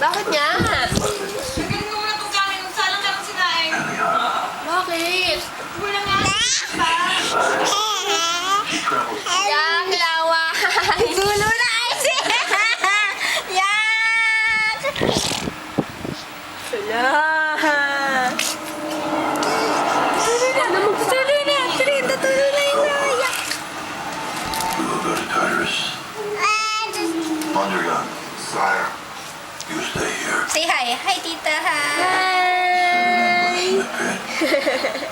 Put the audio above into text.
Bakit nga? Galing mo muna itong kanin. Salang lang sinain. Bakit? Wala nga. Yak, laway! Dulo na kasi! Yak! Ayan! Tuloy na! Tuloy na! Trinta, tuloy na yun na! Yak! We will go to Tyrus. On your gun. Sire. You stay here. Say hi! Hi, tita! Hi! Remember, Smith.